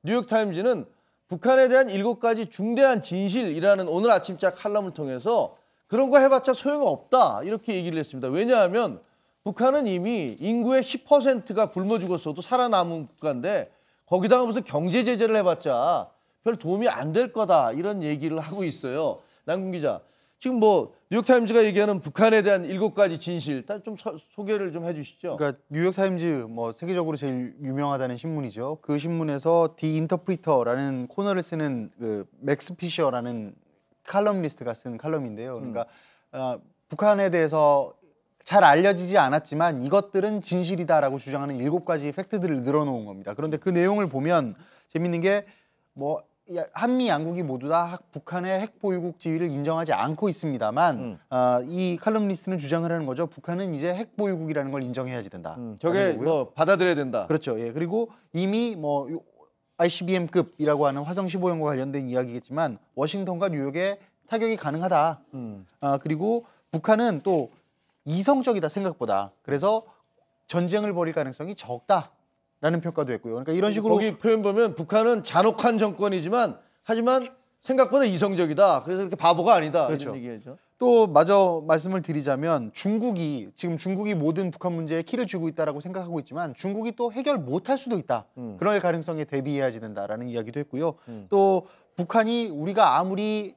뉴욕타임즈는 북한에 대한 7가지 중대한 진실이라는 오늘 아침자 칼럼을 통해서 그런 거 해봤자 소용없다 이렇게 얘기를 했습니다. 왜냐하면 북한은 이미 인구의 10%가 굶어 죽었어도 살아남은 국가인데 거기다가 무슨 경제 제재를 해봤자 별 도움이 안 될 거다 이런 얘기를 하고 있어요. 남궁 기자, 지금 뭐 뉴욕타임즈가 얘기하는 북한에 대한 7가지 진실, 좀 소개를 좀 해주시죠. 그러니까 뉴욕타임즈 뭐 세계적으로 제일 유명하다는 신문이죠. 그 신문에서 디 인터프리터라는 코너를 쓰는 그 맥스 피셔라는 칼럼니스트가 쓴 칼럼인데요. 그러니까 북한에 대해서 잘 알려지지 않았지만 이것들은 진실이다라고 주장하는 7가지 팩트들을 늘어놓은 겁니다. 그런데 그 내용을 보면 재밌는 게 뭐 한미 양국이 모두 다 북한의 핵 보유국 지위를 인정하지 않고 있습니다만 이 칼럼니스트는 주장을 하는 거죠. 북한은 이제 핵 보유국이라는 걸 인정해야지 된다. 저게 뭐 받아들여야 된다. 그렇죠. 예. 그리고 이미 뭐 ICBM급이라고 하는 화성 15형과 관련된 이야기겠지만 워싱턴과 뉴욕에 타격이 가능하다. 그리고 북한은 또 이성적이다 생각보다. 그래서 전쟁을 벌일 가능성이 적다라는 평가도 했고요. 그러니까 이런 식으로 거기 표현 보면 북한은 잔혹한 정권이지만 하지만 생각보다 이성적이다. 그래서 그렇게 바보가 아니다. 그렇죠. 이런 얘기죠. 또 마저 말씀을 드리자면 중국이 모든 북한 문제에 키를 쥐고 있다라고 생각하고 있지만 중국이 또 해결 못할 수도 있다. 그럴 가능성에 대비해야지 된다라는 이야기도 했고요. 또 북한이 우리가 아무리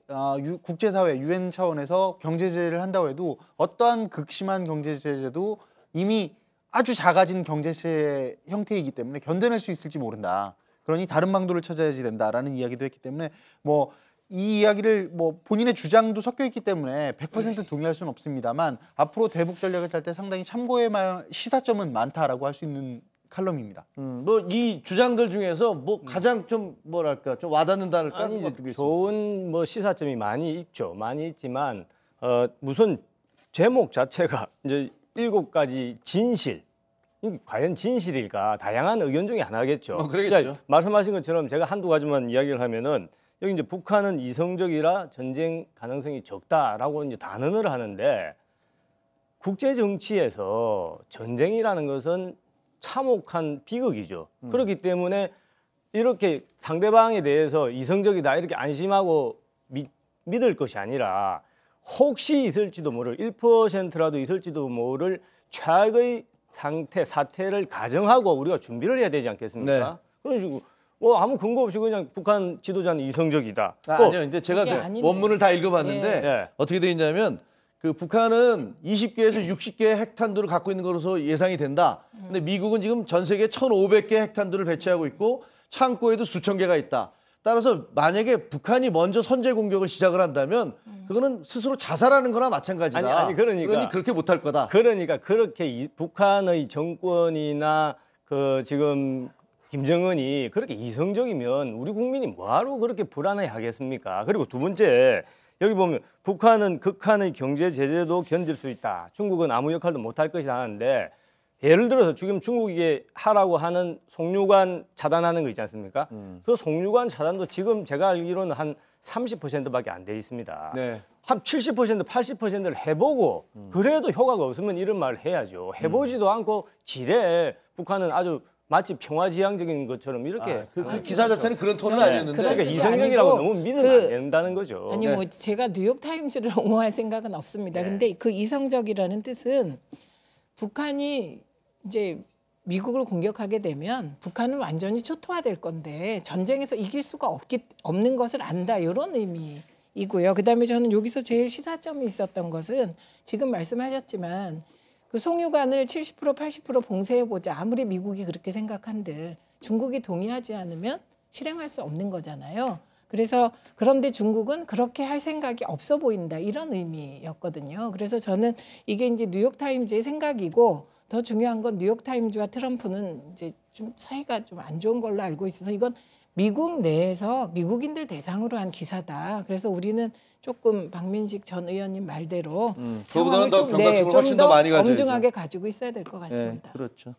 국제사회 유엔 차원에서 경제 제재를 한다고 해도 어떠한 극심한 경제 제재도 이미 아주 작아진 경제체의 형태이기 때문에 견뎌낼 수 있을지 모른다. 그러니 다른 방도를 찾아야지 된다라는 이야기도 했기 때문에 뭐 이 이야기를 뭐 본인의 주장도 섞여 있기 때문에 100% 동의할 수는 없습니다만 앞으로 대북 전략을 짤 때 상당히 참고할 만한 시사점은 많다라고 할 수 있는 칼럼입니다. 뭐 이 주장들 중에서 뭐 가장 좀 뭐랄까 좀 와닿는다랄까? 아니 이제 좋은 뭐 시사점이 많이 있죠. 많이 있지만 무슨 제목 자체가 이제 7가지 진실. 이게 과연 진실일까? 다양한 의견 중에 하나겠죠. 그러겠죠. 말씀하신 것처럼 제가 한두 가지만 이야기를 하면은 여기 이제 북한은 이성적이라 전쟁 가능성이 적다라고 이제 단언을 하는데 국제 정치에서 전쟁이라는 것은 참혹한 비극이죠. 그렇기 때문에 이렇게 상대방에 대해서 이성적이다 이렇게 안심하고 믿을 것이 아니라 혹시 있을지도 모를 1%라도 있을지도 모를 최악의 사태를 가정하고 우리가 준비를 해야 되지 않겠습니까? 네. 그런 식으로 아무 근거 없이 그냥 북한 지도자는 이성적이다. 아니요. 이제 제가 그 원문을 다 읽어봤는데 네. 어떻게 돼 있냐면 그 북한은 20개에서 60개의 핵탄두를 갖고 있는 것으로 예상이 된다. 근데 미국은 지금 전 세계 1,500개 핵탄두를 배치하고 있고 창고에도 수천 개가 있다. 따라서 만약에 북한이 먼저 선제 공격을 시작을 한다면 그거는 스스로 자살하는 거나 마찬가지다. 아니 그러니 그렇게 못할 거다. 그러니까 그렇게 북한의 정권이나 그 지금 김정은이 그렇게 이성적이면 우리 국민이 뭐하러 그렇게 불안해 하겠습니까? 그리고 두 번째 여기 보면 북한은 극한의 경제 제재도 견딜 수 있다. 중국은 아무 역할도 못할 것이다 하는데 예를 들어서 지금 중국이 하라고 하는 송유관 차단하는 거 있지 않습니까? 그 송유관 차단도 지금 제가 알기로는 한 30%밖에 안 돼 있습니다. 네. 한 70%, 80%를 해보고 그래도 효과가 없으면 이런 말을 해야죠. 해보지도 않고 지레 북한은 아주 마치 평화지향적인 것처럼 이렇게 그 기사 자체는 그런 톤은 아니었는데 그러니까 이성적이라고 너무 믿으면 안 된다는 거죠. 아니 뭐 제가 뉴욕타임즈를 옹호할 생각은 없습니다. 근데 그 이성적이라는 뜻은 북한이 이제 미국을 공격하게 되면 북한은 완전히 초토화될 건데 전쟁에서 이길 수가 없는 것을 안다 이런 의미이고요. 그다음에 저는 여기서 제일 시사점이 있었던 것은 지금 말씀하셨지만 그 송유관을 70% 80% 봉쇄해보자. 아무리 미국이 그렇게 생각한들 중국이 동의하지 않으면 실행할 수 없는 거잖아요. 그래서 그런데 중국은 그렇게 할 생각이 없어 보인다. 이런 의미였거든요. 그래서 저는 이게 이제 뉴욕타임즈의 생각이고 더 중요한 건 뉴욕타임즈와 트럼프는 이제 좀 사이가 좀 안 좋은 걸로 알고 있어서 이건 미국 내에서 미국인들 대상으로 한 기사다. 그래서 우리는 조금 박민식 전 의원님 말대로 그거보다는 더 경각심을 훨씬 더 많이 가져야죠. 엄중하게 가지고 있어야 될 것 같습니다. 네, 그렇죠.